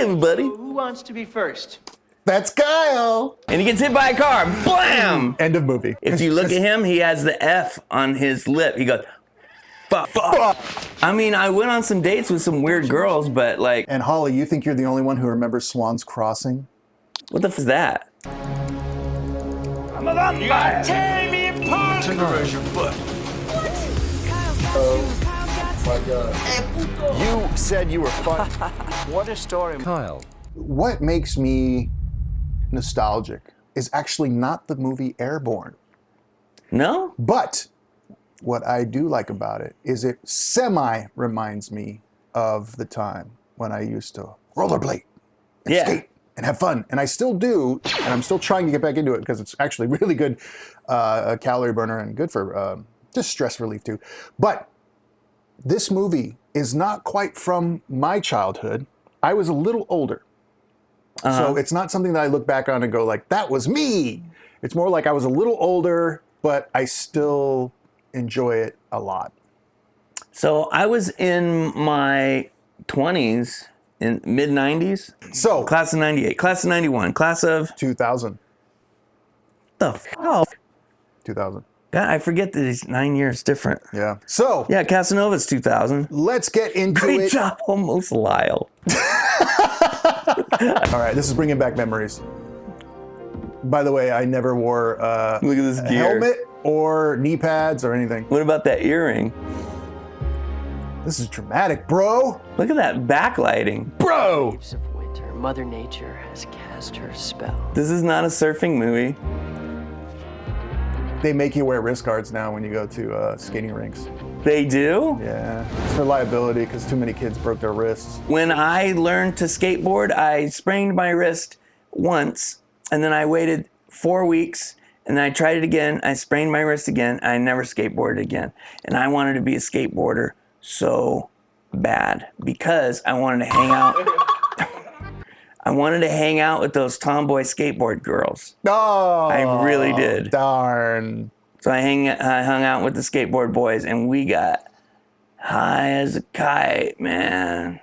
everybody. Who wants to be first? That's Kyle. And he gets hit by a car. Blam! End of movie. If you look at him, he has the F on his lip. He goes, fuck. I mean, I went on some dates with some weird girls, but like... And Holly, you think you're the only one who remembers Swans Crossing? What the f is that? I'm a vampire. Tear me apart. Tenderize your foot. My God. You said you were fun. What a story. Kyle. What makes me nostalgic is actually not the movie Airborne. No? But what I do like about it is it reminds me of the time when I used to rollerblade and skate and have fun. And I still do, and I'm still trying to get back into it because it's actually really good a calorie burner and good for just stress relief too. But this movie is not quite from my childhood. I was a little older. So it's not something that I look back on and go like, that was me. It's more like I was a little older, but I still enjoy it a lot. So I was in my 20s, in mid 90s. So Class of 98, class of 91, class of... 2000. The fuck? 2000. God, I forget that it's 9 years different. Yeah. So Yeah, Casanova's 2000. let's get into Great it. job, almost Lyle. All right, this is bringing back memories. By the way, I never wore Look at this a gear. helmet or knee pads or anything. What about that earring? This is dramatic, bro. Look at that backlighting. Bro! Leaves of winter, Mother Nature has cast her spell. This is not a surfing movie. They make you wear wrist guards now when you go to skating rinks. They do? Yeah, it's for liability because too many kids broke their wrists. When I learned to skateboard, I sprained my wrist once, and then I waited 4 weeks, and then I tried it again. I sprained my wrist again. I never skateboarded again. And I wanted to be a skateboarder so bad because I wanted to hang out. I wanted to hang out with those tomboy skateboard girls. Oh, I really did. Darn. So I hung out with the skateboard boys, and we got high as a kite, man.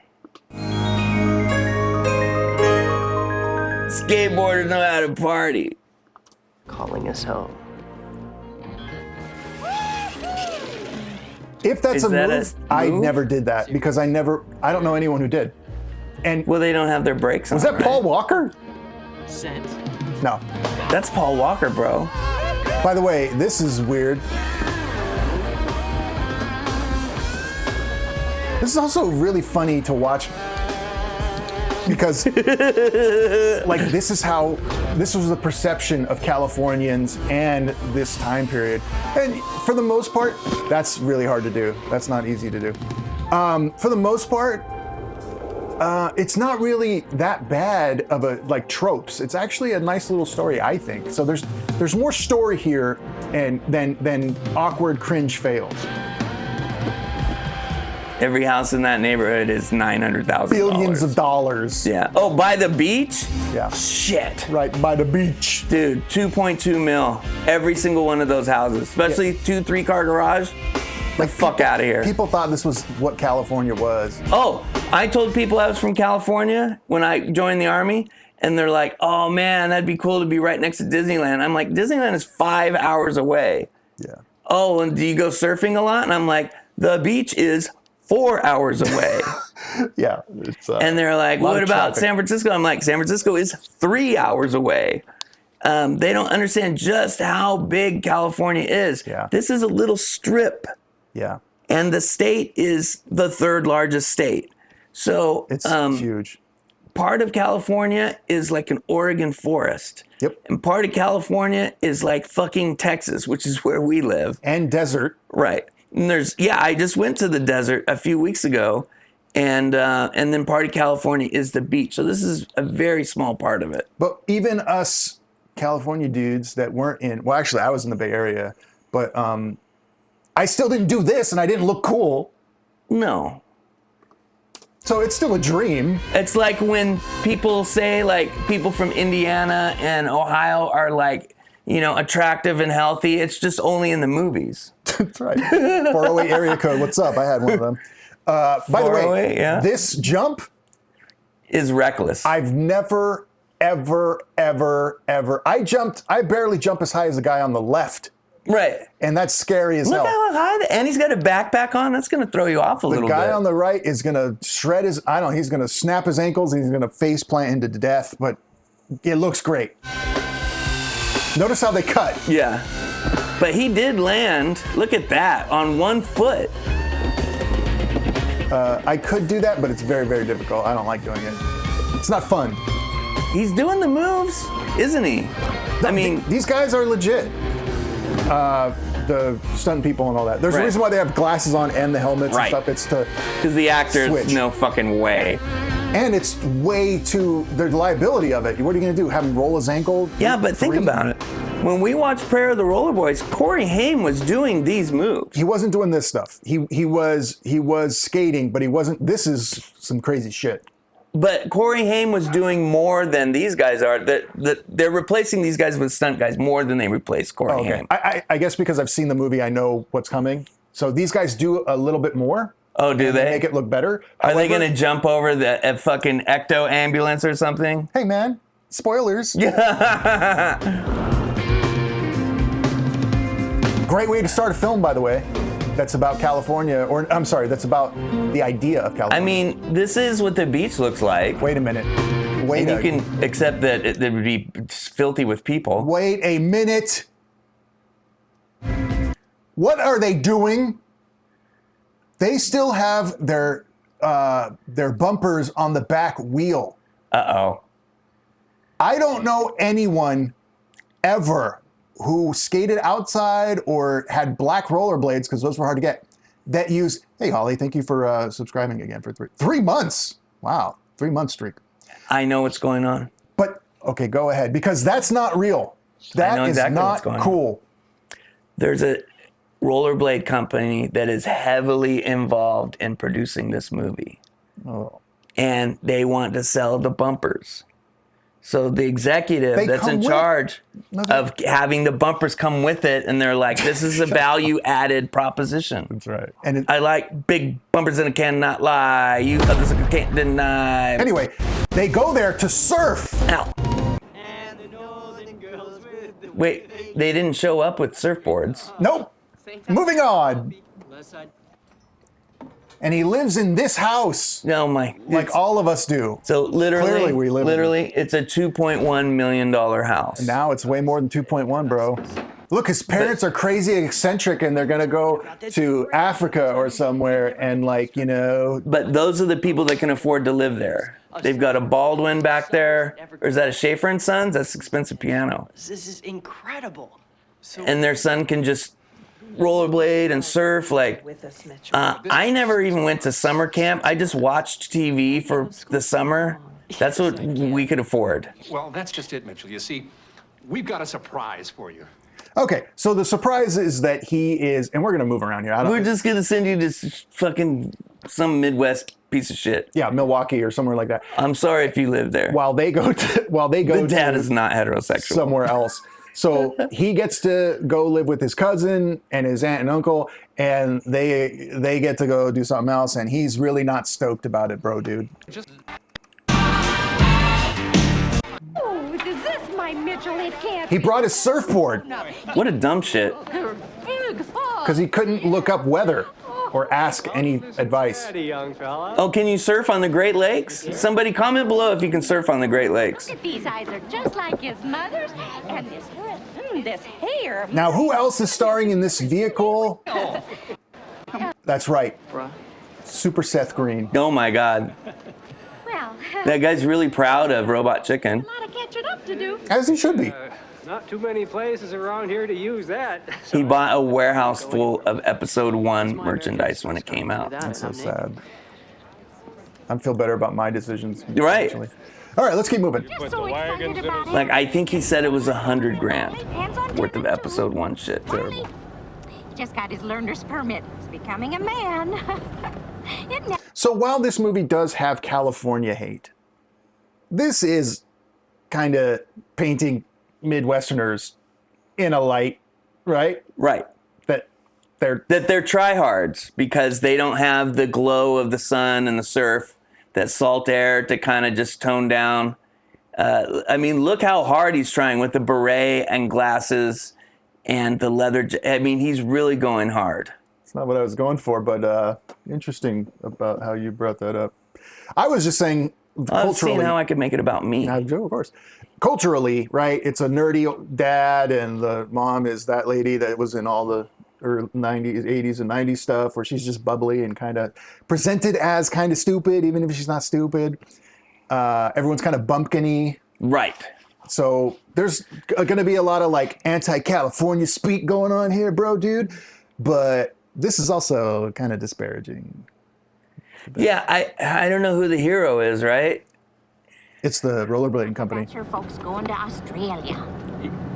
Skateboarders know how to party. Calling us home. If that's Is a that a move, I move? never did that because I don't know anyone who did. And Well, they don't have their brakes on. was that right? Paul Walker? Sent. No. That's Paul Walker, bro. By the way, this is weird. This is also really funny to watch because like this was the perception of Californians and this time period. And for the most part, that's really hard to do. That's not easy to do. For the most part, it's not really that bad of a like tropes. It's actually a nice little story, I think. So there's more story here than awkward cringe fails. Every house in that neighborhood is $900,000. Billions of dollars. Yeah. Oh, by the beach? Yeah. Shit. Right by the beach. Dude, 2.2 mil. Every single one of those houses, especially 2-3 car garage. Like, fuck out of here. People thought this was what California was. Oh, I told people I was from California when I joined the Army, and they're like, oh man, that'd be cool to be right next to Disneyland. I'm like, Disneyland is 5 hours away. Yeah. Oh, and do you go surfing a lot? And I'm like, the beach is 4 hours away. Yeah. It's, And they're like, lot what of about traffic. San Francisco? I'm like, San Francisco is 3 hours away. They don't understand just how big California is. Yeah. This is a little strip. Yeah. And the state is the third largest state. So It's huge. part of California is like an Oregon forest. Yep. And part of California is like fucking Texas, which is where we live. And desert. Right. And I just went to the desert a few weeks ago, and then part of California is the beach. So this is a very small part of it. But even us California dudes that weren't well, actually, I was in the Bay Area, but I still didn't do this, and I didn't look cool. No. So it's still a dream. It's like when people say like people from Indiana and Ohio are like, attractive and healthy. It's just only in the movies. That's right. 408 area code. What's up? I had one of them. By the way, 408, yeah. this jump is reckless. I've never, ever. I barely jump as high as the guy on the left. Right. And that's scary as Look hell. how high, and he's got a backpack on. That's going to throw you off a little bit. The guy on the right is going to shred his, he's going to snap his ankles and he's going to face plant into death, but it looks great. Notice how they cut. Yeah. But he did land, look at that, on 1 foot. I could do that, but it's very, very difficult. I don't like doing it. It's not fun. He's doing the moves, isn't he? I mean, these guys are legit. The stunt people and all that. There's a reason why they have glasses on and the helmets and stuff. It's to because the actors, switch. no fucking way. And it's way too, the liability of it. What are you going to do? Have him roll his ankle? Yeah, but think about it. When we watched Prayer of the Roller Boys, Corey Haim was doing these moves. He wasn't doing this stuff. He was skating, but he wasn't. This is some crazy shit. But Corey Haim was doing more than these guys are. They're replacing these guys with stunt guys more than they replaced Corey Haim. I guess because I've seen the movie, I know what's coming. So these guys do a little bit more. Oh, do they? Make it look better. Are they going to jump over a fucking ecto ambulance or something? Hey, man. Spoilers. Great way to start a film, by the way. That's about California, or I'm sorry, that's about the idea of California. I mean, this is what the beach looks like. Wait a minute. And you can accept that it would be filthy with people. Wait a minute. What are they doing? They still have their bumpers on the back wheel. Uh-oh. I don't know anyone ever who skated outside or had black rollerblades, because those were hard to get, that used, hey, Holly, thank you for subscribing again for 3 months. Wow, 3-month streak. I know what's going on. But, okay, go ahead, because that's not real. That is not cool. There's a rollerblade company that is heavily involved in producing this movie. Oh. And they want to sell the bumpers. So the executive that's in charge of having the bumpers come with it, and they're like, this is a value-added proposition. That's right. And I like big bumpers and I cannot lie. You others can't deny. Anyway, they go there to surf. Ow. Wait, they didn't show up with surfboards. Nope. Moving on. And he lives in this house. No, my. Like all of us do. So literally, Clearly we live literally, it's a $2.1 million house. And now it's way more than 2.1, bro. Look, his parents are crazy eccentric, and they're gonna go to Africa or somewhere, and But those are the people that can afford to live there. They've got a Baldwin back there. Or is that a Schaefer and Sons? That's expensive piano. This is incredible. And their son can just rollerblade and surf. I never even went to summer camp. I just watched TV for the summer. That's what we could afford. Well, that's just it, Mitchell. You see, we've got a surprise for you. Okay, so the surprise is that he is, and we're gonna move around here. We're just gonna send you to fucking some Midwest piece of shit. Yeah, Milwaukee or somewhere like that. I'm sorry if you live there. While they go to, the dad is not heterosexual. Somewhere else. So he gets to go live with his cousin and his aunt and uncle, and they get to go do something else, and he's really not stoked about it, bro, dude. Oh, is this my Mitchell? It can't. He brought his surfboard What a dumb shit. because he couldn't look up weather or ask any advice. Oh, can you surf on the Great Lakes? Somebody comment below if you can surf on the Great Lakes. These eyes are just like his mother's, and this hair. Now, who else is starring in this vehicle? That's right. Super Seth Green. Oh my God. Well, That guy's really proud of Robot Chicken. a lot of catching up to do. As he should be. Not too many places around here to use that. He bought a warehouse full of episode 1 merchandise when it came out. That's so sad. I feel better about my decisions. Right. Actually. All right, let's keep moving. Just so excited about it. Like, I think he said it was $100,000 worth of episode 1 shit. Finally, he just got his learner's permit. He's becoming a man. So while this movie does have California hate, this is kind of painting Midwesterners in a light, right? Right. That they're That they're tryhards because they don't have the glow of the sun and the surf, that salt air to kind of just tone down. I mean, look how hard he's trying with the beret and glasses and the leather. I mean, he's really going hard. It's not what I was going for, but interesting about how you brought that up. I was just saying, I was seeing culturally, how I could make it about me. of course. Culturally, right? It's a nerdy dad, and the mom is that lady that was in all the early 90s, 80s, and 90s stuff, where she's just bubbly and kind of presented as kind of stupid, even if she's not stupid. Everyone's kind of bumpkin-y. Right. So there's going to be a lot of like anti-California speak going on here, bro, dude. But this is also kind of disparaging. Yeah, I don't know who the hero is, right? It's the rollerblading company. That's your folks going to Australia.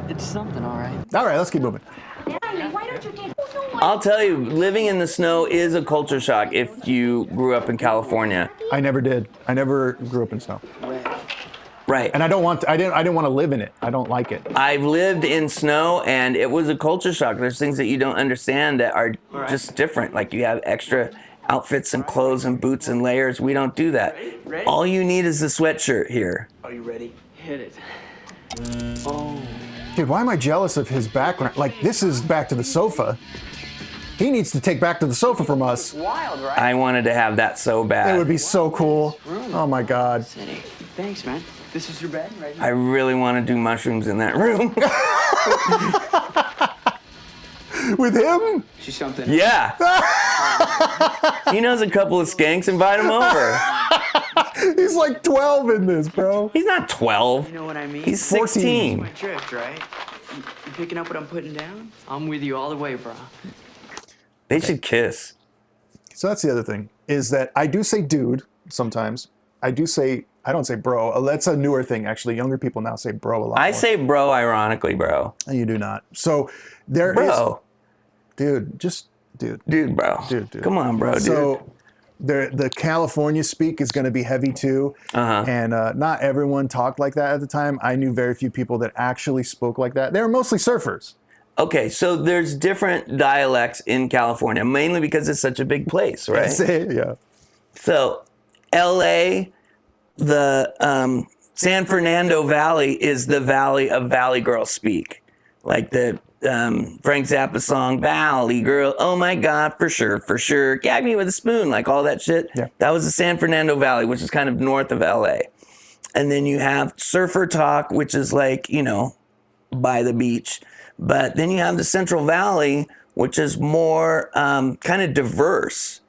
It's something, all right. All right, let's keep moving. Why don't you take... I'll tell you, living in the snow is a culture shock if you grew up in California. I never did. I never grew up in snow. Right. And I didn't want to live in it. I don't like it. I've lived in snow, and it was a culture shock. There's things that you don't understand that are just different. Like you have extra outfits and clothes and boots and layers. We don't do that. Ready? All you need is a sweatshirt here. Are you ready? Hit it. Oh. Dude, why am I jealous of his background? Like, this is Back to the Sofa. He needs to take Back to the Sofa from us. Wild, right? I wanted to have that so bad. It would be so cool. Oh my God. City. Thanks, man. This is your bed, right? I really want to do mushrooms in that room. With him? She's something. Yeah. He knows a couple of skanks. Invite him over. He's like 12 in this, bro. He's not 12. You know what I mean? He's 16. My drift, right? You picking up what I'm putting down? I'm with you all the way, bro. They should kiss. So that's the other thing, is that I do say dude sometimes. I don't say bro. That's a newer thing, actually. Younger people now say bro a lot I more. say bro ironically, bro. You do not. So there is... Bro. Dude, just dude. Dude, bro. Dude. Come on, bro, dude. So the California speak is going to be heavy too. And not everyone talked like that at the time. I knew very few people that actually spoke like that. They were mostly surfers. Okay, so there's different dialects in California, mainly because it's such a big place, right? Yeah. So LA, the San Fernando Valley is the valley of Valley Girl speak. Like the Frank Zappa song, Valley Girl, oh my God, for sure, gag me with a spoon, like all that shit. Yeah. That was the San Fernando Valley, which is kind of north of LA. And then you have surfer talk, which is like, by the beach. But then you have the Central Valley, which is more kind of diverse.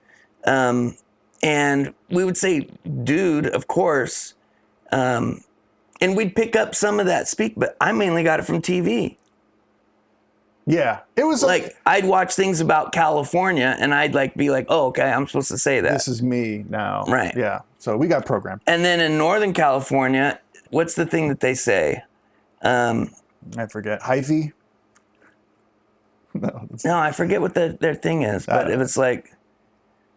And we would say dude, of course. And we'd pick up some of that speak, but I mainly got it from TV. Yeah. It was Like, I'd watch things about California, and I'd be like, oh, okay, I'm supposed to say that. this is me now. Right. Yeah. So we got programmed. And then in Northern California, what's the thing that they say? I forget. Hyphy? No, I forget what their thing is, but it was like...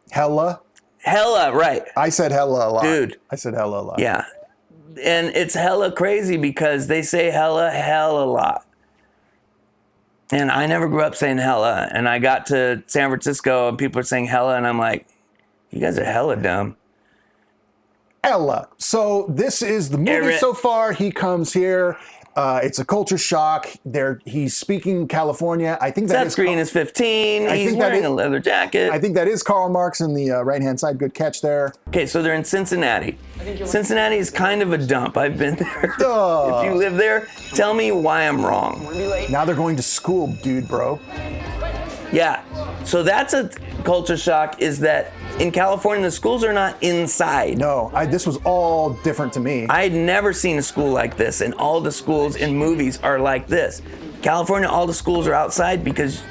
Hella? Hella, right. I said hella a lot. Dude. I said hella a lot. Yeah. And it's hella crazy because they say hella a lot. And I never grew up saying hella. And I got to San Francisco and people are saying hella, and I'm like, you guys are hella dumb. Hella. So this is the movie so far. He comes here. It's a culture shock. He's speaking California. I think that Seth Green is 15. He's wearing a leather jacket. I think that is Karl Marx in the right-hand side. Good catch there. Okay, so they're in Cincinnati. Cincinnati is kind of a dump. I've been there. Duh. If you live there, tell me why I'm wrong. Now they're going to school, dude, bro. Yeah, so that's a culture shock, is that in California, the schools are not inside. No, this was all different to me. I had never seen a school like this, and all the schools in movies are like this. California, all the schools are outside because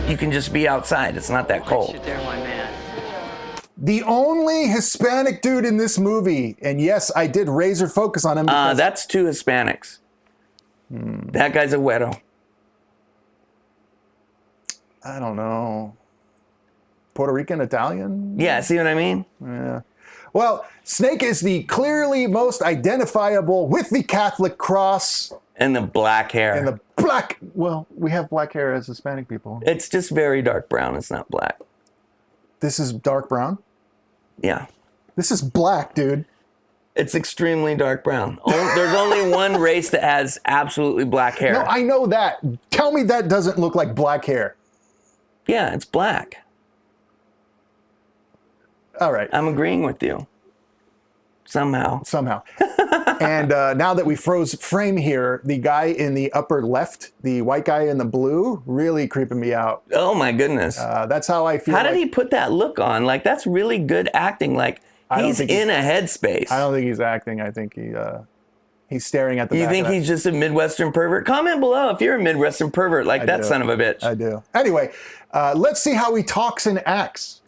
you can just be outside. It's not that cold. Sit there, my man. The only Hispanic dude in this movie, and yes, I did razor focus on him. That's two Hispanics. That guy's a güero. I don't know. Puerto Rican, Italian? Yeah, see what I mean? Yeah. Well, Snake is the clearly most identifiable with the Catholic cross. And the black hair. And the black, well, we have black hair as Hispanic people. It's just very dark brown. It's not black. This is dark brown? Yeah. This is black, dude. It's extremely dark brown. There's only one race that has absolutely black hair. No, I know that. Tell me that doesn't look like black hair. Yeah, it's black. All right. I'm agreeing with you. Somehow. And now that we froze frame here, the guy in the upper left, the white guy in the blue, really creeping me out. Oh my goodness. That's how I feel. How did he put that look on? Like, that's really good acting. Like, he's in a headspace. I don't think he's acting. I think he's staring at the You back think of that. he's just a Midwestern pervert? Comment below if you're a Midwestern pervert like that do. son of a bitch. I do. Anyway, let's see how he talks and acts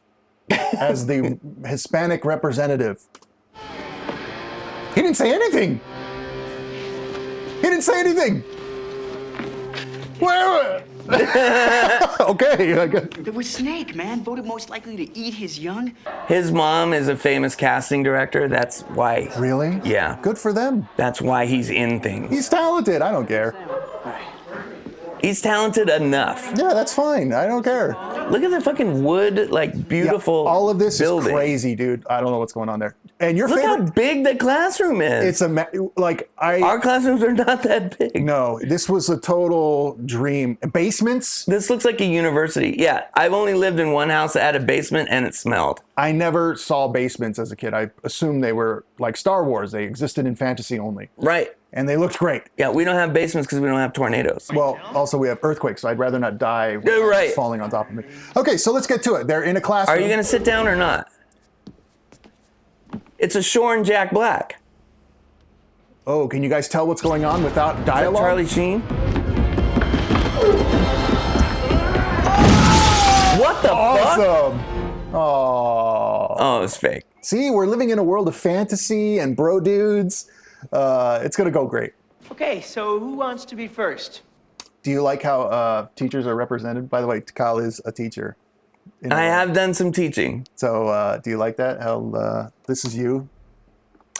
as the Hispanic representative. He didn't say anything. Where? Okay. I guess. There was Snake, man. Voted most likely to eat his young. His mom is a famous casting director. That's why. Really? Yeah. Good for them. That's why he's in things. He's talented. I don't care. He's talented enough. Yeah, that's fine. I don't care. Look at the fucking wood, like, beautiful Yeah, all of this building. is crazy, dude. I don't know what's going on there. And your Look how favorite? big the classroom is. Our classrooms are not that big. No, this was a total dream. Basements? This looks like a university. Yeah, I've only lived in one house that had a basement and it smelled. I never saw basements as a kid. I assumed they were like Star Wars. They existed in fantasy only. Right. And they looked great. Yeah, we don't have basements because we don't have tornadoes. Well, also we have earthquakes, so I'd rather not die with Yeah, right. falling on top of me. Okay, so let's get to it. They're in a classroom. Are you going to sit down or not? It's a Shore and Jack Black. Oh, can you guys tell what's going on without Is that dialogue? Charlie Sheen? What the fuck? Awesome. Oh. Oh, it's fake. See, we're living in a world of fantasy and bro dudes. It's going to go great. Okay, so who wants to be first? Do you like how teachers are represented? By the way, Kyle is a teacher. I have done some teaching. So do you like that? How this is you?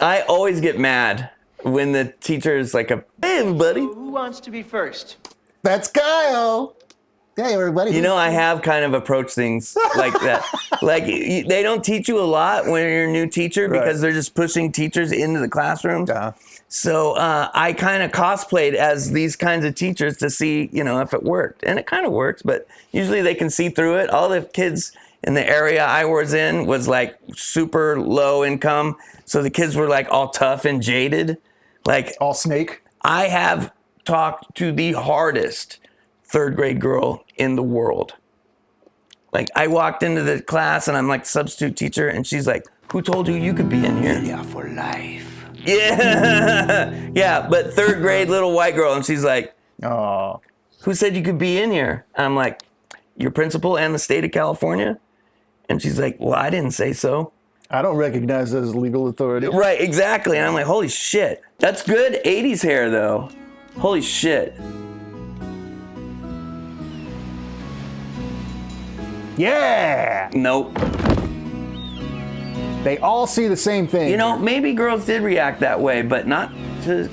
I always get mad when the teacher is like, hey, everybody. Who wants to be first? That's Kyle. Hey, everybody. You know, I have kind of approached things like that. Like, they don't teach you a lot when you're a new teacher because they're just pushing teachers into the classroom. Yeah. So I kind of cosplayed as these kinds of teachers to see, if it worked. And it kind of works, but usually they can see through it. All the kids in the area I was in was like super low income. So the kids were like all tough and jaded. Like, all snake. I have talked to the hardest third grade girl in the world. Like, I walked into the class and I'm like substitute teacher and she's like, who told you could be in here? Yeah, for life. Yeah. Yeah, but third grade little white girl. And she's like, Oh. who said you could be in here? And I'm like, your principal and the state of California? And she's like, well, I didn't say so. I don't recognize that as legal authority. Right, exactly. And I'm like, holy shit. That's good 80s hair, though. Holy shit. Yeah. Nope. They all see the same thing. Maybe girls did react that way, but not to,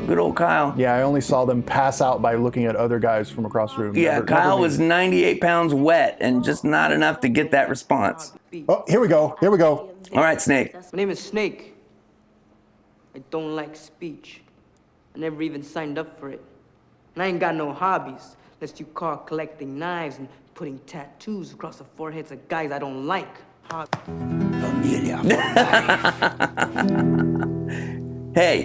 good old Kyle. Yeah, I only saw them pass out by looking at other guys from across the room. Yeah, Never Kyle me. was 98 pounds wet and just not enough to get that response. Oh, here we go. Here we go. All right, Snake. My name is Snake. I don't like speech. I never even signed up for it. And I ain't got no hobbies, unless you call collecting knives and putting tattoos across the foreheads of guys I don't like. Familia. Hey,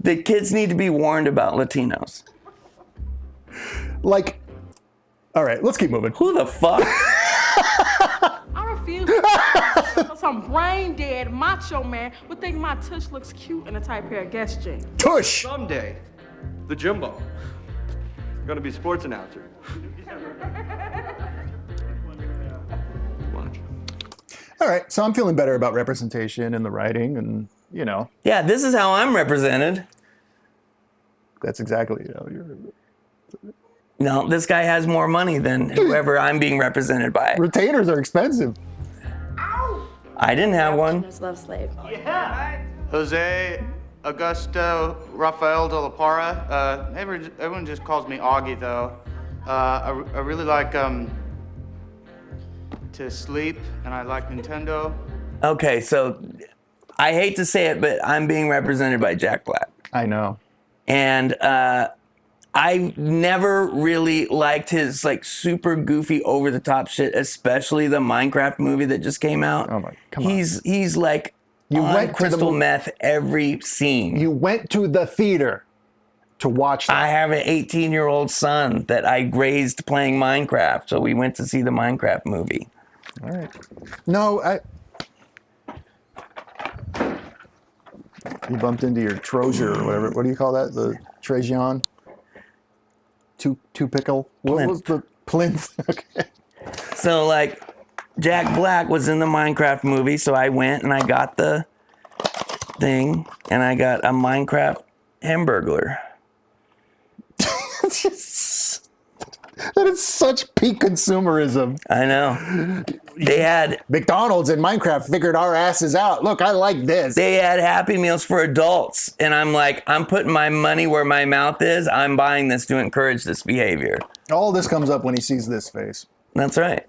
the kids need to be warned about Latinos. Like, all right, let's keep moving. Who the fuck? I refuse to some brain dead macho man would think my tush looks cute in a tight pair of Guess jeans. Tush! Someday, the Jimbo. Gonna be sports announcer. Watch. All right, so I'm feeling better about representation in the writing and, Yeah, this is how I'm represented. that's exactly, No, this guy has more money than whoever I'm being represented by. retainers are expensive. I didn't have one. Love slave. Jose Augusto Rafael de la Parra. Everyone just calls me Augie, though. I really like to sleep, and I like Nintendo. Okay, so I hate to say it, but I'm being represented by Jack Black. I know. And I never really liked his like super goofy over the top shit, especially the Minecraft movie that just came out. Oh my, come on. He's like You on went to crystal the- meth every scene. You went to the theater to watch that. I have an 18-year-old son that I raised playing Minecraft, so we went to see the Minecraft movie. All right. No, you bumped into your Trozier or whatever. What do you call that? The Trajan? Two pickle? What was the plinth? Okay. So like Jack Black was in the Minecraft movie, so I went and I got the thing and I got a Minecraft Hamburglar. That is such peak consumerism. I know. They had McDonald's and Minecraft figured our asses out. Look, I like this. They had Happy Meals for adults, and I'm like, I'm putting my money where my mouth is. I'm buying this to encourage this behavior. All this comes up when he sees this face. That's right.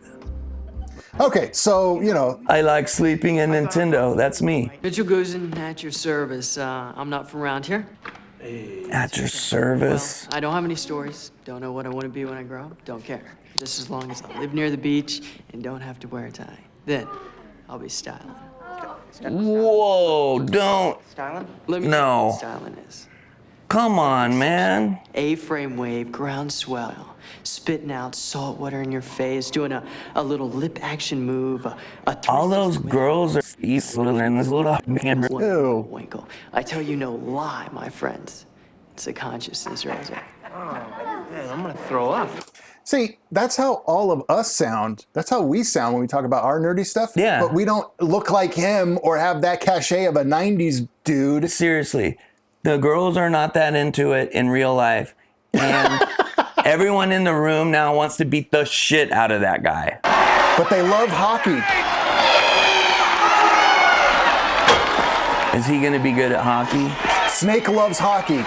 Okay, so, you know. I like sleeping in Nintendo. That's me. Mitchell Goosen at your service. I'm not from around here. At your service. I don't have any stories. Don't know what I want to be when I grow up. Don't care. Just as long as I live near the beach and don't have to wear a tie. Then I'll be styling. Whoa, don't. Styling? Let me No. tell you what styling is. Come on, man. A-frame wave, ground swell, spitting out salt water in your face, doing a little lip action move, All those girls are in this little camera. Ew. Winkle. I tell you no lie, my friends. It's a consciousness raiser. Man, I'm gonna throw up. See, that's how all of us sound. That's how we sound when we talk about our nerdy stuff. Yeah. But we don't look like him or have that cachet of a 90s dude. Seriously, the girls are not that into it in real life. And everyone in the room now wants to beat the shit out of that guy. But they love hockey. Is he going to be good at hockey? Snake loves hockey.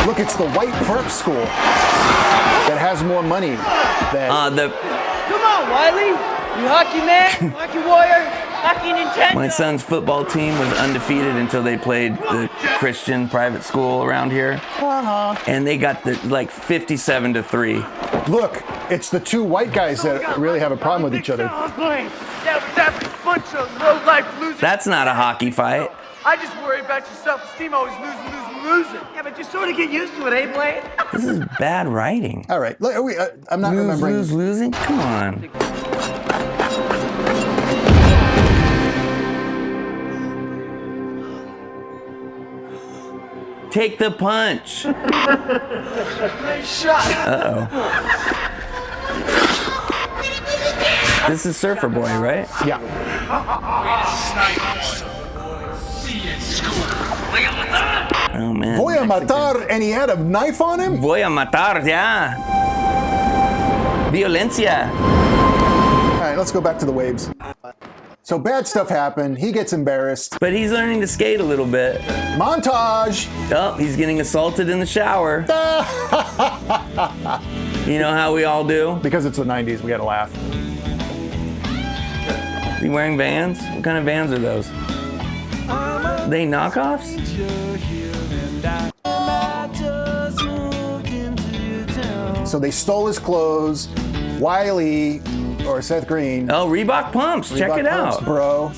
Look, it's the white prep school that has more money than... Come on, Wiley. You hockey man, hockey warrior, hockey Nintendo. My son's football team was undefeated until they played the Christian private school around here. And they got the 57-3. Look, it's the two white guys that really have a problem with each other. That bunch of low-life losers. That's not a hockey fight. I just worry about your self-esteem always losing. Yeah, but you sort of get used to it, eh, Blaine? This is bad writing. All right, I'm not remembering. Losing? Come on. Take the punch. Nice shot. Uh-oh. This is Surfer Boy, right? Yeah. Oh, man. Voy a matar, and he had a knife on him? Voy a matar, ya. Violencia. All right, let's go back to the waves. So bad stuff happened. He gets embarrassed. But he's learning to skate a little bit. Montage. Oh, he's getting assaulted in the shower. You know how we all do? Because it's the 90s, we gotta laugh. Is he wearing Vans? What kind of Vans are those? They knockoffs? So they stole his clothes. Wiley, or Seth Green. Oh, Reebok pumps. Check it pumps, out. Bro.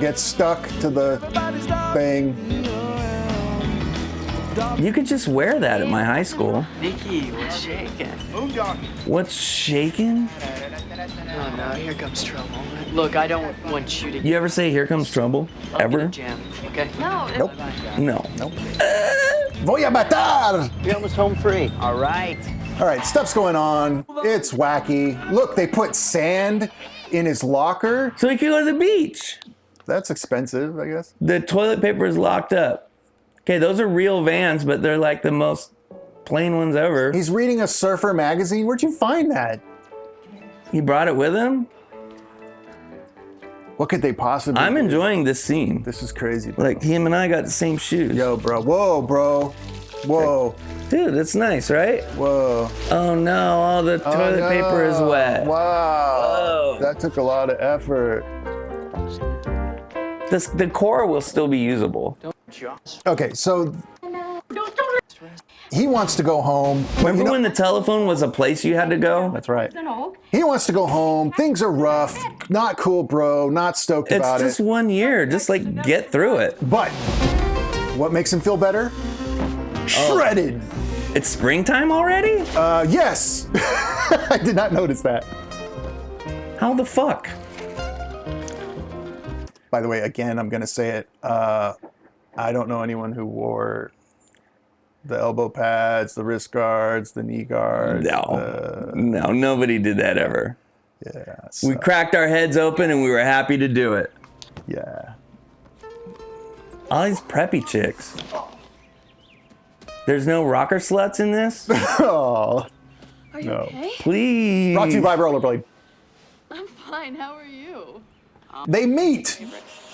Gets stuck to the thing. You could just wear that at my high school. Nikki, what's shaking? What's shaking? Oh no, here comes trouble. Look, I don't want you to. You ever say "Here comes trouble"? Ever? Jam, okay? No. Nope. No. Nope. Voy a matar! You're almost home free. All right. All right, stuff's going on. It's wacky. Look, they put sand in his locker. So he could go to the beach. That's expensive, I guess. The toilet paper is locked up. Okay, those are real Vans, but they're like the most plain ones ever. He's reading a surfer magazine. Where'd you find that? He brought it with him? What could they possibly I'm do? enjoying this scene. This is crazy, bro. Like, him and I got the same shoes. Yo, bro. Whoa, bro. Whoa. Dude, that's nice, right? Whoa. Oh no, all the toilet paper is wet. Wow. Whoa. That took a lot of effort. The core will still be usable. Okay, so he wants to go home. Remember when the telephone was a place you had to go? That's right. He wants to go home. Things are rough. Not cool, bro. Not stoked about It's just it. 1 year. Just like get through it. But what makes him feel better? Shredded. It's springtime already? Yes. I did not notice that. How the fuck? By the way, again, I'm going to say it. I don't know anyone who wore the elbow pads, the wrist guards, the knee guards. No, nobody did that ever. Yeah. We cracked our heads open and we were happy to do it. Yeah. All these preppy chicks. There's no rocker sluts in this? Oh. Are you okay? Please. Brought to you by Rollerblade. I'm fine. How are you? They meet.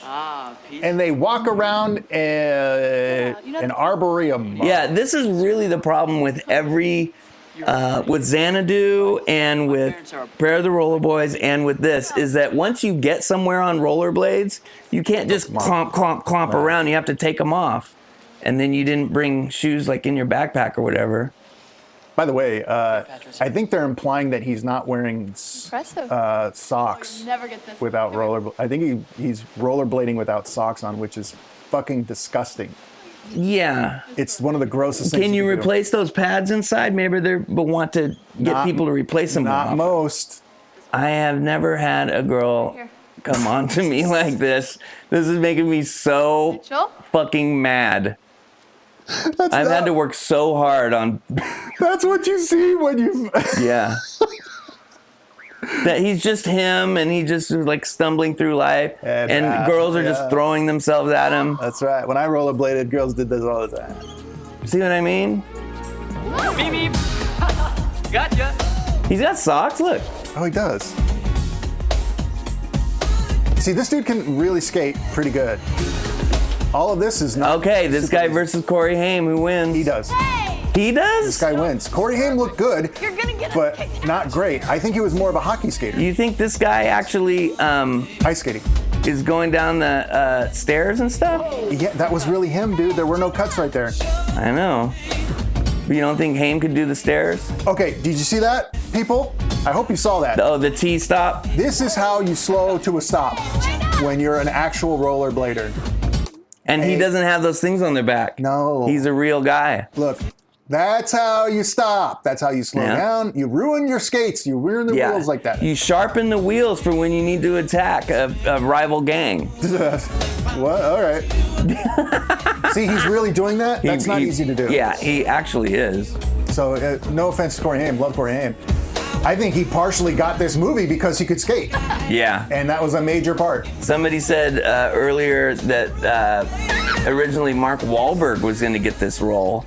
And they walk around an arboretum. Yeah, this is really the problem with every, with Xanadu and with Prayer of the Roller Boys and with this, is that once you get somewhere on rollerblades, you can't just clomp around. You have to take them off. And then you didn't bring shoes like in your backpack or whatever. By the way, I think they're implying that he's not wearing socks without roller. I think he's rollerblading without socks on, which is fucking disgusting. Yeah. It's one of the grossest things. Can you can replace those pads inside? Maybe they want to get people to replace them. Not most. I have never had a girl come on to me like this. This is making me so fucking mad. I've had to work so hard on. That's what you see when you. Yeah. That he's just him, and he just is like stumbling through life, and girls are just throwing themselves at him. That's right. When I rollerbladed, girls did this all the time. See what I mean? Beep, beep. Gotcha. He's got socks. Look. Oh, he does. See, this dude can really skate pretty good. All of this is not. Okay, this guy versus Corey Haim, who wins? He does. He does? This guy wins. Corey Haim looked good, but not great. I think he was more of a hockey skater. You think this guy actually ice skating is going down the stairs and stuff? Yeah, that was really him, dude. There were no cuts right there. I know. But you don't think Haim could do the stairs? Okay, did you see that, people? I hope you saw that. Oh, the T-stop? This is how you slow to a stop when you're an actual rollerblader. And he doesn't have those things on their back. No. He's a real guy. Look, that's how you stop. That's how you slow down. You ruin your skates. You ruin the wheels like that. You sharpen the wheels for when you need to attack a rival gang. What? All right. See, he's really doing that? That's not easy to do. Yeah, he actually is. So, no offense to Corey Haim. Love Corey Haim. I think he partially got this movie because he could skate. Yeah. And that was a major part. Somebody said earlier that originally Mark Wahlberg was going to get this role.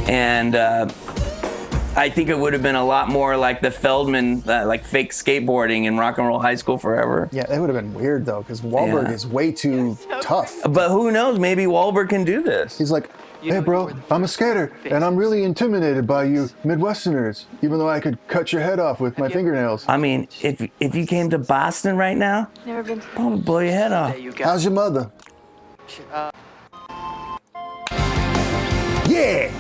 And I think it would have been a lot more like the Feldman, like fake skateboarding in Rock and Roll High School Forever. Yeah, it would have been weird though, because Wahlberg is way too tough. But who knows? Maybe Wahlberg can do this. He's like, hey bro, I'm a skater, and I'm really intimidated by you Midwesterners, even though I could cut your head off with my fingernails. I mean, if you came to Boston right now, I would blow your head off. How's your mother? Yeah!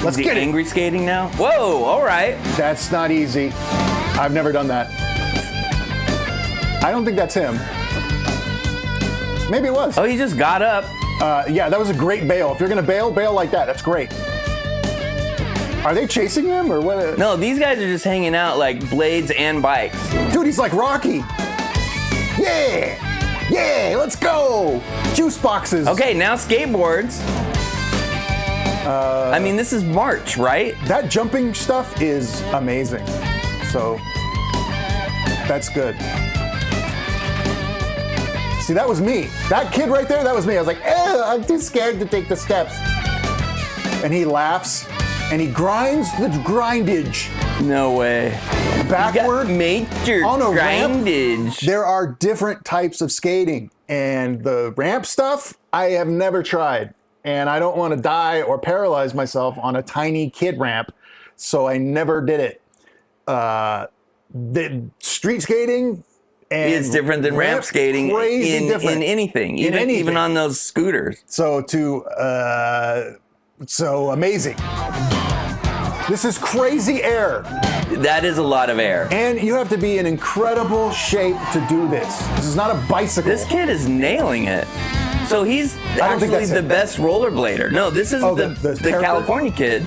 Let's get it. Angry skating now? Whoa, all right. That's not easy. I've never done that. I don't think that's him. Maybe it was. Oh, he just got up. Yeah, that was a great bail. If you're gonna bail like that. That's great. Are they chasing him or what? No, these guys are just hanging out like blades and bikes. Dude, he's like Rocky. Yeah, let's go. Juice boxes. Okay, now skateboards. I mean, this is March, right? That jumping stuff is amazing. So, that's good. See, that was me. That kid right there, that was me. I was like, I'm too scared to take the steps. And he laughs, and he grinds the grindage. No way. Backward. Major on a grindage. Ramp, there are different types of skating. And the ramp stuff, I have never tried. And I don't want to die or paralyze myself on a tiny kid ramp. So I never did it. The street skating, And it's different than ramp skating crazy different. in anything, even on those scooters. So amazing. This is crazy air. That is a lot of air. And you have to be in incredible shape to do this. This is not a bicycle. This kid is nailing it. So he's actually the best rollerblader. No, this is the California kid.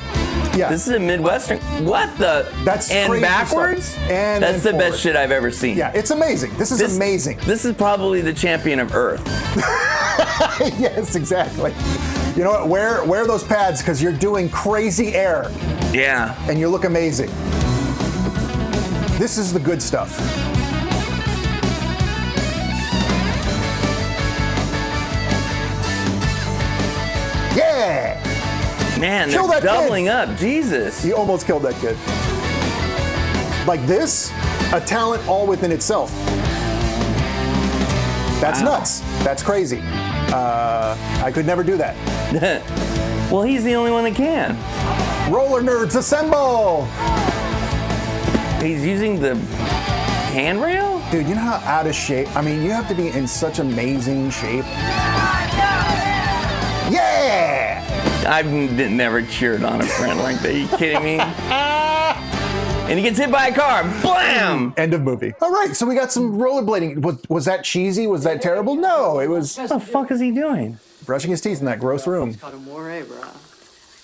Yeah. This is a Midwestern. What the? That's and crazy backwards? stuff. And that's the forward. best shit I've ever seen. Yeah, it's amazing. This is amazing. This is probably the champion of Earth. Yes, exactly. You know what? Wear those pads because you're doing crazy air. Yeah. And you look amazing. This is the good stuff. Yeah! Man, they're doubling up. Jesus. He almost killed that kid. Like this, a talent all within itself. That's nuts. That's crazy. I could never do that. Well, he's the only one that can. Roller nerds, assemble! He's using the handrail? Dude, you know how out of shape? I mean, you have to be in such amazing shape. Yeah! I've never cheered on a friend like that. Are you kidding me? And he gets hit by a car. Blam! End of movie. All right, so we got some rollerblading. Was that cheesy? Was that terrible? No, it was... What the fuck is he doing? Brushing his teeth in that gross room. Called a moray, bro.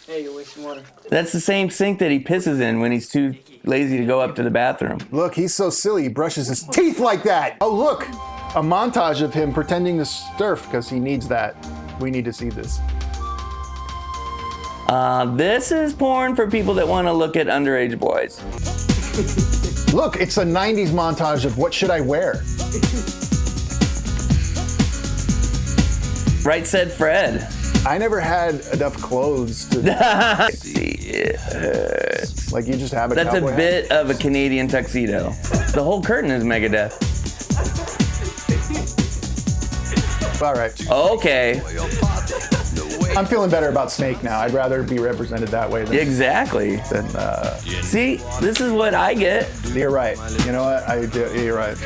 Hey, you're wasting water. That's the same sink that he pisses in when he's too lazy to go up to the bathroom. Look, he's so silly. He brushes his teeth like that. Oh, look. A montage of him pretending to surf because he needs that. We need to see this. This is porn for people that want to look at underage boys. Look, it's a 90's montage of what should I wear. Right said Fred. I never had enough clothes to... Like you just have a That's a cowboy bit hat. of a Canadian tuxedo. The whole curtain is Megadeth. All right. Okay. I'm feeling better about Snake now. I'd rather be represented that way than... Exactly. See, this is what I get. You're right. You know what? You're right.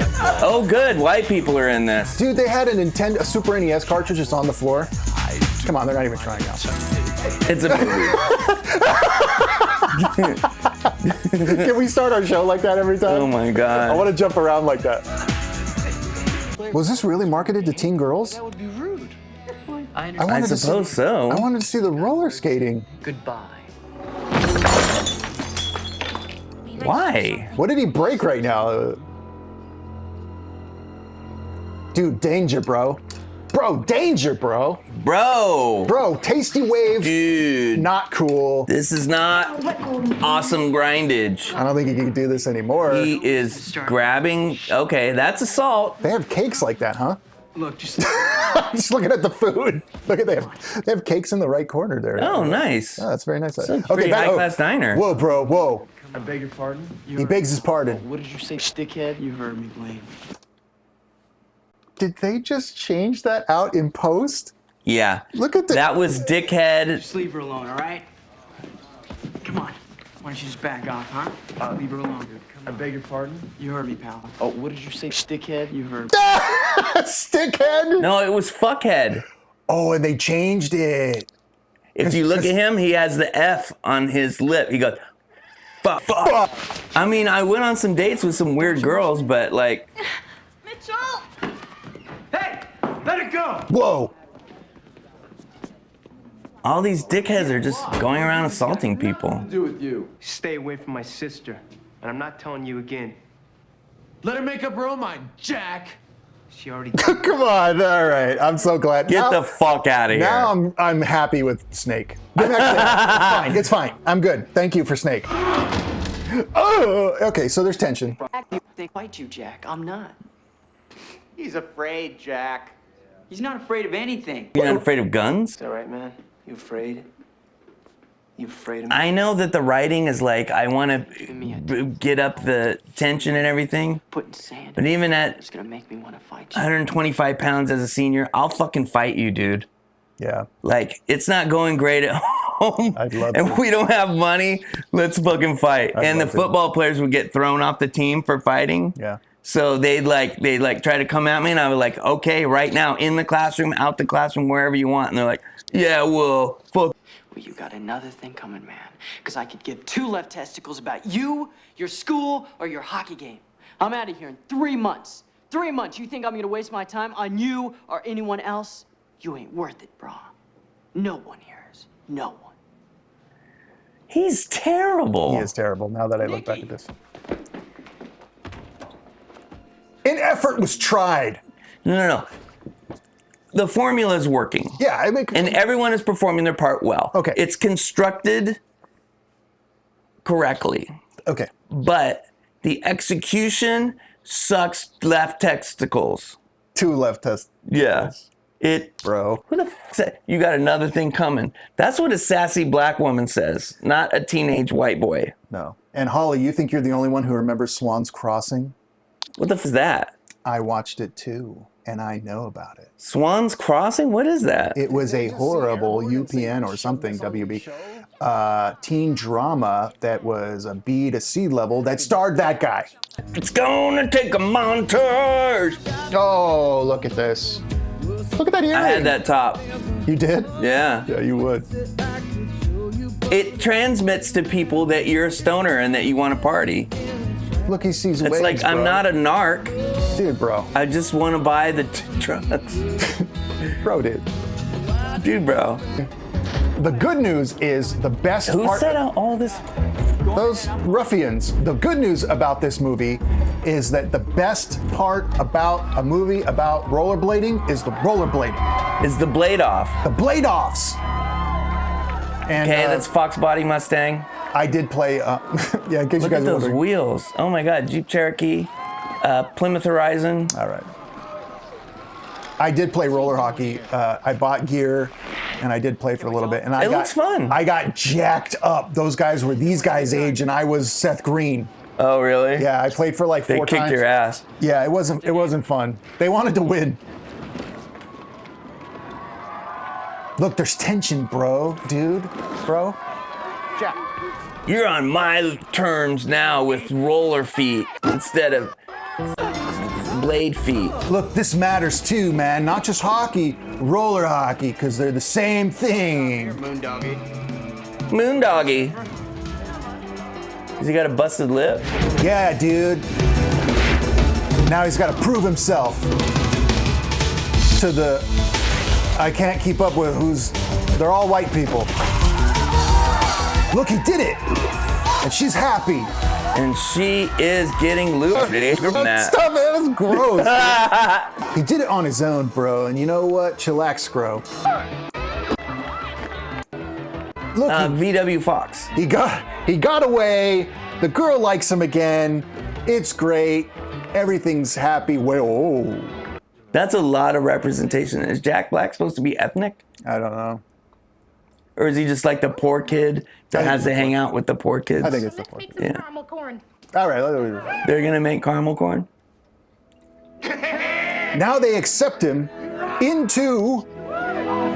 Oh, good. White people are in this. Dude, they had a Super NES cartridge just on the floor. Come on, they're not even trying now. It's a movie. Can we start our show like that every time? Oh my God. I want to jump around like that. Was this really marketed to teen girls? That would be rude. I suppose so. I wanted to see the roller skating. Goodbye. Why? What did he break right now? Dude, danger, bro. Bro, danger, bro. Bro, tasty wave. Dude. Not cool. This is not awesome grindage. I don't think he can do this anymore. He is grabbing. Okay, that's assault. They have cakes like that, huh? Look, just Just looking at the food. Look at them. They have cakes in the right corner there. Oh, nice. Oh, that's very nice. It's a pretty high-class diner. Whoa, bro, whoa. I beg your pardon? He begs his pardon. What did you say, stickhead? You heard me, Blaine. Did they just change that out in post? Yeah. Look at that was dickhead. Just leave her alone, all right? Come on. Why don't you just back off, huh? Leave her alone. I beg your pardon? You heard me, pal. Oh, what did you say, stickhead? You heard me. Stickhead? No, it was fuckhead. Oh, and they changed it. If you look at him, he has the F on his lip. He goes, fuck. I mean, I went on some dates with some weird girls, but like... Mitchell! Hey! Let it go! Whoa. All these dickheads are just going around assaulting people. Do with you. Stay away from my sister. And I'm not telling you again. Let her make up her own mind, Jack. She already... Come on, all right. I'm so glad. Get the fuck out of here. Now I'm happy with Snake. Give me that Snake. It's fine. I'm good. Thank you for Snake. Oh, okay, so there's tension. They fight you, Jack. I'm not. He's afraid, Jack. He's not afraid of anything. You're not afraid of guns? Is that right, man? You afraid? You afraid of me? I know that the writing is like, I want to get up the tension and everything. Putting sand. But even at It's gonna make me want to fight you. 125 pounds as a senior, I'll fucking fight you, dude. Yeah. Like, it's not going great at home. I'd love and to. we don't have money. Let's fucking fight. I'd and the love to. football players would get thrown off the team for fighting. Yeah. So they'd try to come at me, and I was like, okay, right now, in the classroom, out the classroom, wherever you want. And they're like, yeah, well, fuck. Well, you got another thing coming, man. Because I could give 2 left testicles about you, your school, or your hockey game. I'm out of here in 3 months. 3 months. You think I'm gonna waste my time on you or anyone else? You ain't worth it, bro. No one here is. No one. He's terrible. He is terrible now that I look back at this. An effort was tried. No. The formula is working. Yeah, and everyone is performing their part well. Okay. It's constructed correctly. Okay. But the execution sucks left testicles. 2 left testicles. Yeah. Bro. Who the f said you got another thing coming? That's what a sassy black woman says, not a teenage white boy. No. And Holly, you think you're the only one who remembers Swans Crossing? What the f is that? I watched it too, and I know about it. Swans Crossing? What is that? It was a horrible UPN or something, WB, teen drama that was a B to C level that starred that guy. It's gonna take a montage. Oh, look at this. Look at that earring. I had that top. You did? Yeah. Yeah, you would. It transmits to people that you're a stoner and that you want to party. Look, he sees It's waves, like, bro. I'm not a narc. Dude, bro. I just want to buy the drugs. Bro, dude. Dude, bro. The good news is the best Who part. set out all this? Those ruffians. The good news about this movie is that the best part about a movie about rollerblading is the rollerblading. Is the blade off? The blade offs. And, Okay, that's Fox Body Mustang. I did play, yeah, in case Look you at guys are those wondering. wheels. Oh my God, Jeep Cherokee, Plymouth Horizon. All right. I did play roller hockey. I bought gear, and I did play for a little bit. And It looks fun. I got jacked up. Those guys were these guys' age, and I was Seth Green. Oh really? Yeah, I played for like They 4 kicked times. your ass. Yeah, it wasn't fun. They wanted to win. Look, there's tension, bro, dude, bro. Jack. You're on my terms now with roller feet instead of blade feet. Look, this matters too, man. Not just hockey, roller hockey, because they're the same thing. Moondoggy. Moondoggy. Has he got a busted lip? Yeah, dude. Now he's got to prove himself to the. I can't keep up with who's. They're all white people. Look, he did it! And she's happy. And she is getting loose. Stop, man, that's gross. He did it on his own, bro. And you know what? Chillax, bro. Look, VW Fox. he got away. The girl likes him again. It's great. Everything's happy. Whoa. That's a lot of representation. Is Jack Black supposed to be ethnic? I don't know. Or is he just like the poor kid that has to hang out with the poor kids? I think it's the poor. Yeah. Caramel corn. All right. They're gonna make caramel corn? Now they accept him into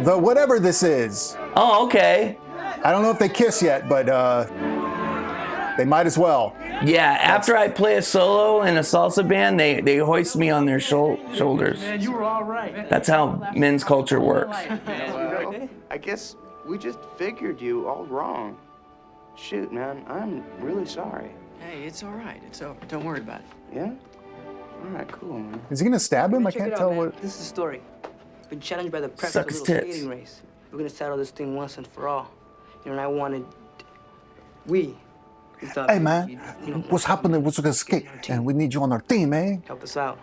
the whatever this is. Oh, okay. I don't know if they kiss yet, but they might as well. Yeah, after I play a solo in a salsa band, they hoist me on their shoulders. Man, you were all right. That's how men's culture works. Well, I guess we just figured you all wrong. Shoot, man, I'm really sorry. Hey, it's all right. It's over. Don't worry about it. Yeah? All right, cool, man. Is he gonna stab him? I Check can't it out, tell man. what. This is the story. Been challenged by the prep to a Sucks little tits. skating race. We're gonna settle this thing once and for all. You know, and I wanted. We thought. Hey, man, you'd, you know, what's happening? What's gonna skate? And we need you on our team, man. help us out.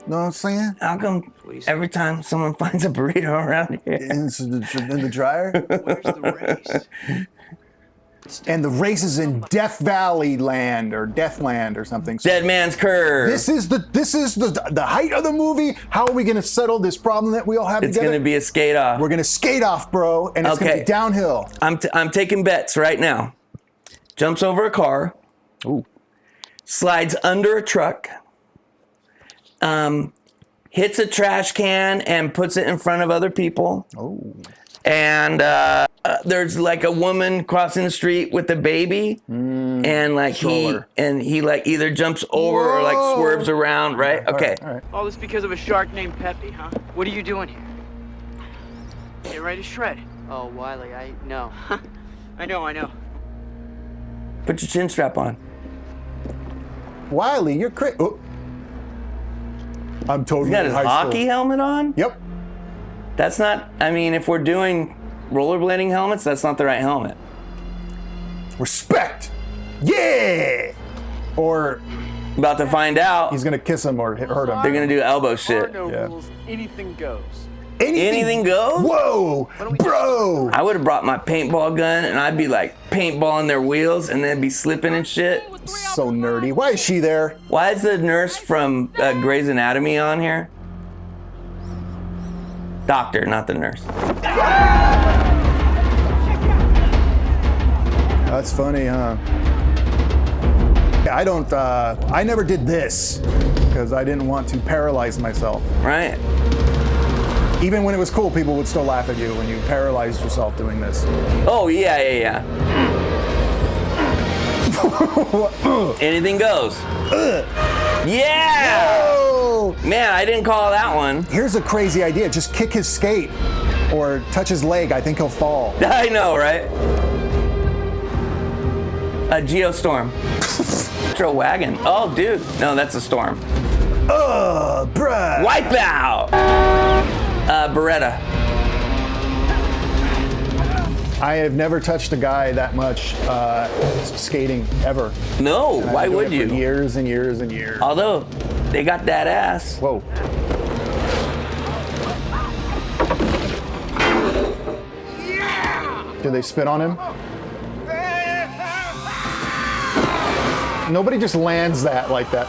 Know what I'm saying? How come every time someone finds a burrito around here? In the dryer. Where's the race? And the race is in Death Valley Land or Deathland or something. So Dead Man's Curve. this is the height of the movie. How are we gonna settle this problem that we all have It's together? gonna be a skate off. We're gonna skate off, bro, and it's gonna Okay. be downhill. I'm taking bets right now. Jumps over a car. Ooh. Slides under a truck. Hits a trash can and puts it in front of other people. Oh. and there's like a woman crossing the street with a baby, and like he like either jumps over or like swerves around, right? Okay. All right. All this because of a shark named Pepe, huh? What are you doing here? Get ready to shred. Oh, Wiley, I know. I know. Put your chin strap on. Wiley, you're crazy. Oh. I'm totally He's got in his high hockey school. helmet on? Yep. That's not, I mean, if we're doing rollerblading helmets, that's not the right helmet. Respect. Yeah. Or About to find out. he's gonna kiss him or hurt him. They're gonna do elbow shit. No Yeah. rules. Anything goes. Anything goes? Whoa, bro. I would have brought my paintball gun and I'd be like paintballing their wheels and then be slipping and shit. So nerdy. Why is she there? Why is the nurse from Grey's Anatomy on here? Doctor, not the nurse. That's funny, huh? I never did this because I didn't want to paralyze myself. Right? Even when it was cool, people would still laugh at you when you paralyzed yourself doing this. Oh, yeah. Anything goes. Yeah! Oh! Man, I didn't call that one. Here's a crazy idea. Just kick his skate or touch his leg. I think he'll fall. I know, right? A geostorm. Metro wagon. Oh, dude. No, that's a storm. Bruh. Wipeout! Beretta. I have never touched a guy that much skating ever. No, And I've why been doing would it you? for years and years and years. Although, they got that ass. Whoa. Did they spit on him? Nobody just lands that like that.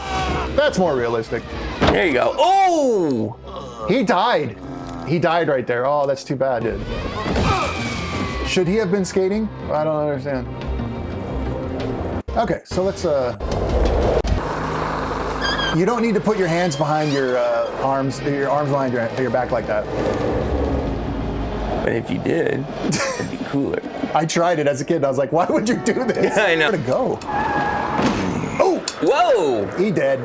That's more realistic. There you go. Oh! He died. He died right there. Oh, that's too bad, dude. Should he have been skating? I don't understand. Okay, so let's you don't need to put your hands behind your arms behind your back like that. But if you did, it'd be cooler. I tried it as a kid. And I was like, why would you do this? Yeah, I know. Where to go? Oh! Whoa! He dead.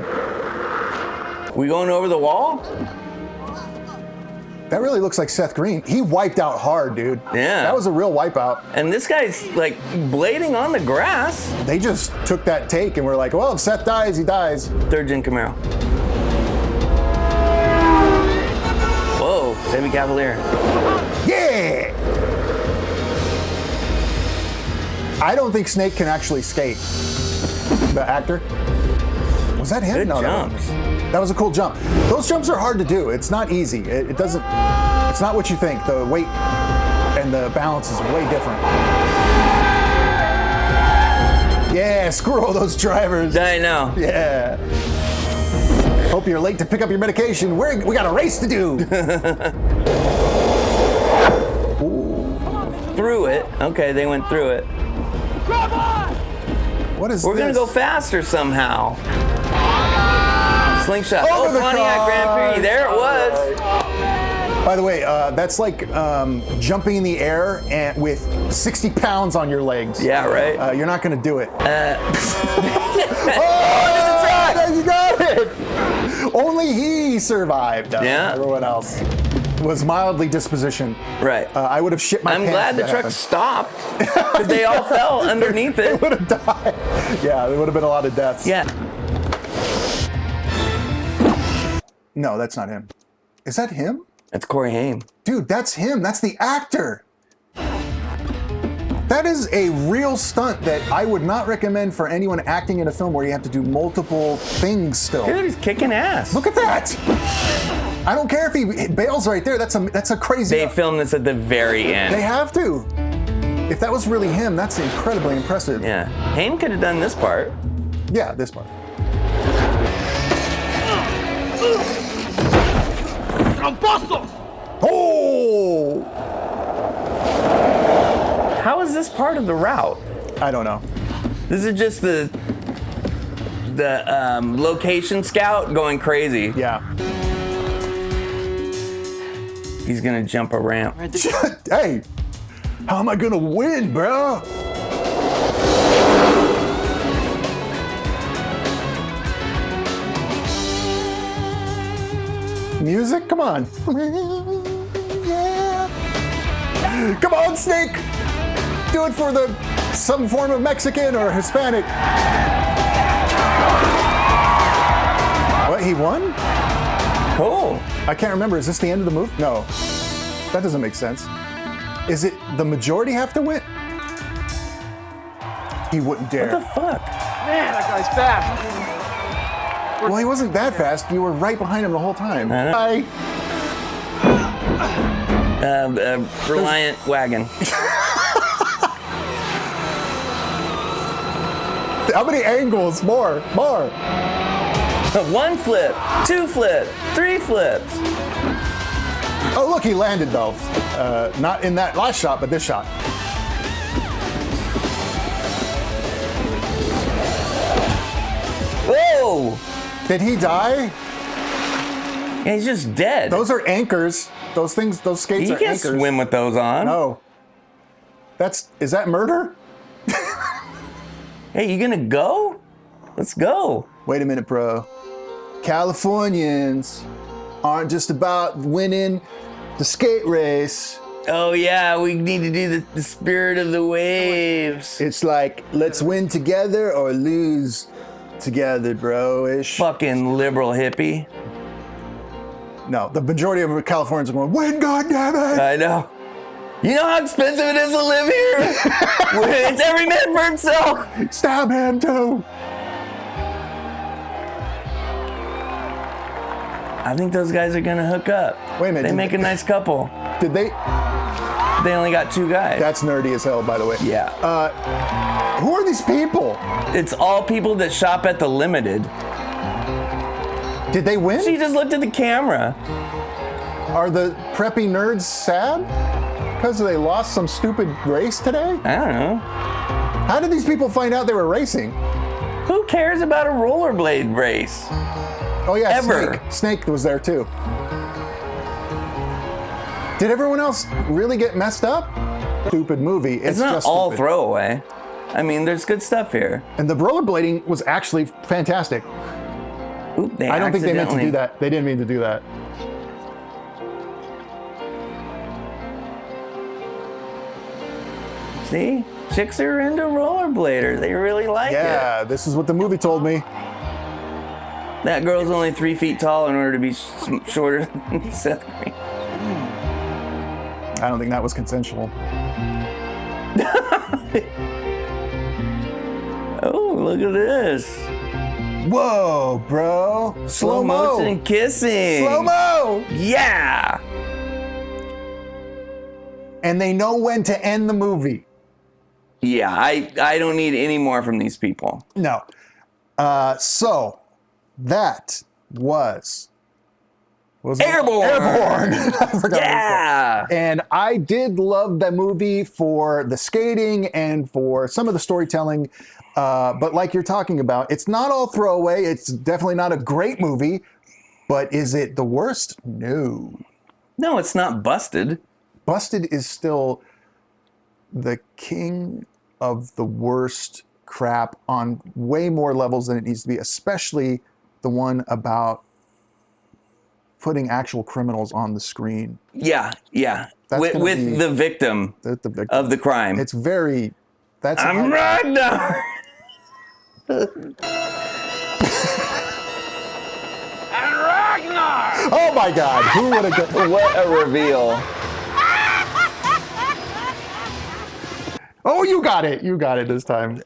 We going over the wall? That really looks like Seth Green. He wiped out hard, dude. Yeah. That was a real wipeout. And this guy's like blading on the grass. They just took that take and were like, well, if Seth dies, he dies. Third gen Camaro. Whoa, Chevy Cavalier. Yeah! I don't think Snake can actually skate. The actor. Was that him? Good No, jumps. That was a cool jump. Those jumps are hard to do. It's not easy. It doesn't, it's not what you think. The weight and the balance is way different. Yeah, screw all those drivers. I know. Yeah. Hope you're late to pick up your medication. We got a race to do. Through it. Okay, they went through it. What is We're this? gonna go faster somehow. Slingshot. Over the Pontiac car. Grand Prix. There it was. By the way, that's like jumping in the air and with 60 pounds on your legs. Yeah, right. You're not gonna do it. Oh, you got it! Only he survived. Yeah. Everyone else was mildly dispositioned. Right. I would have shit my I'm pants. glad if the that truck happened. stopped because they all fell underneath They it. would have died. Yeah, there would have been a lot of deaths. Yeah. No, that's not him. Is that him? That's Corey Haim. Dude, that's him. That's the actor. That is a real stunt that I would not recommend for anyone acting in a film where you have to do multiple things still. Dude, he's kicking ass. Look at that. I don't care if he bails right there. That's a crazy. They filmed this at the very end. They have to. If that was really him, that's incredibly impressive. Yeah. Haim could have done this part. Yeah, this part. Oh! How is this part of the route? I don't know. This is just the location scout going crazy. Yeah. He's gonna jump a ramp. Hey, how am I gonna win, bro? Music, come on. Yeah. Come on, Snake. Do it for some form of Mexican or Hispanic. What, he won? Cool. I can't remember. Is this the end of the movie? No. That doesn't make sense. Is it the majority have to win? He wouldn't dare. What the fuck? Man, that guy's fast. Well, he wasn't that fast. You were right behind him the whole time. Hi. Reliant wagon. How many angles? More. 1 flip, 2 flip, 3 flips. Oh, look, he landed though. Not in that last shot, but this shot. Whoa! Did he die? Yeah, he's just dead. Those are anchors. Those skates are You can't anchors. swim with those on. No. Is that murder? Hey, you gonna go? Let's go. Wait a minute, bro. Californians aren't just about winning the skate race. Oh yeah, we need to do the spirit of the waves. It's like, let's win together or lose together, bro-ish. Fucking liberal hippie. No, the majority of Californians are going, win, goddammit! I know. You know how expensive it is to live here? It's every man for himself. Stab him too. I think those guys are gonna hook up. Wait a minute. They make a nice couple. Did they? They only got 2 guys. That's nerdy as hell, by the way. Yeah. Who are these people? It's all people that shop at the Limited. Did they win? She just looked at the camera. Are the preppy nerds sad? Because they lost some stupid race today? I don't know. How did these people find out they were racing? Who cares about a rollerblade race? Oh yeah, Ever. Snake was there too. Did everyone else really get messed up? Stupid movie. It's not just all stupid. throwaway. I mean, there's good stuff here. And the rollerblading was actually fantastic. Oop, I don't think they meant to do that. They didn't mean to do that. See? Chicks are into rollerbladers. They really like it. Yeah, this is what the movie told me. That girl's only 3 feet tall in order to be shorter than Seth Green. I don't think that was consensual. Oh, look at this. Whoa, bro. Slow motion kissing. Slow-mo. Yeah. And they know when to end the movie. Yeah, I don't need any more from these people. No. So that was Airborne. Airborne. I forgot Yeah. And I did love that movie for the skating and for some of the storytelling. But like you're talking about, it's not all throwaway. It's definitely not a great movie. But is it the worst? No. No, it's not busted. Busted is still the king of the worst crap on way more levels than it needs to be, especially the one about putting actual criminals on the screen. Yeah. That's With the victim of the crime. It's very... I'm Ragnar! Oh my God! Who would have? What a reveal! Oh, you got it! You got it this time.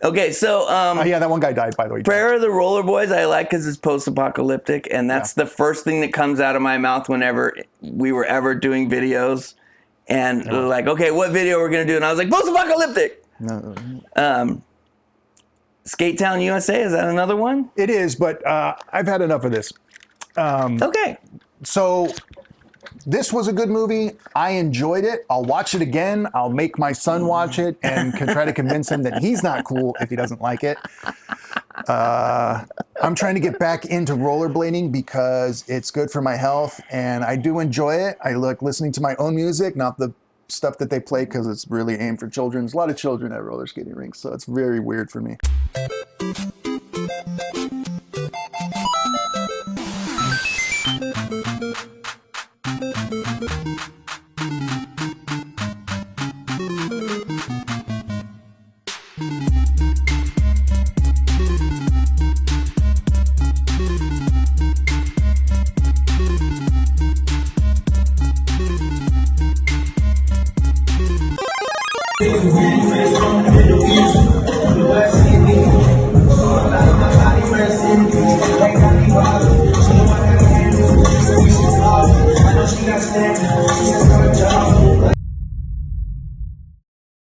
Okay, so yeah, that one guy died, by the way. Prayer of the Roller Boys I like because it's post-apocalyptic, and that's the first thing that comes out of my mouth whenever we were ever doing videos. And they're like, okay, what video we're gonna do? And I was like, post-apocalyptic. No. Skate Town USA, is that another one? It is, but I've had enough of this. Okay. So this was a good movie. I enjoyed it. I'll watch it again. I'll make my son watch it and can try to convince him that he's not cool if he doesn't like it. I'm trying to get back into rollerblading because it's good for my health, and I do enjoy it. I like listening to my own music, not the stuff that they play, because it's really aimed for children. There's a lot of children at roller skating rinks, so it's very weird for me. Thank you.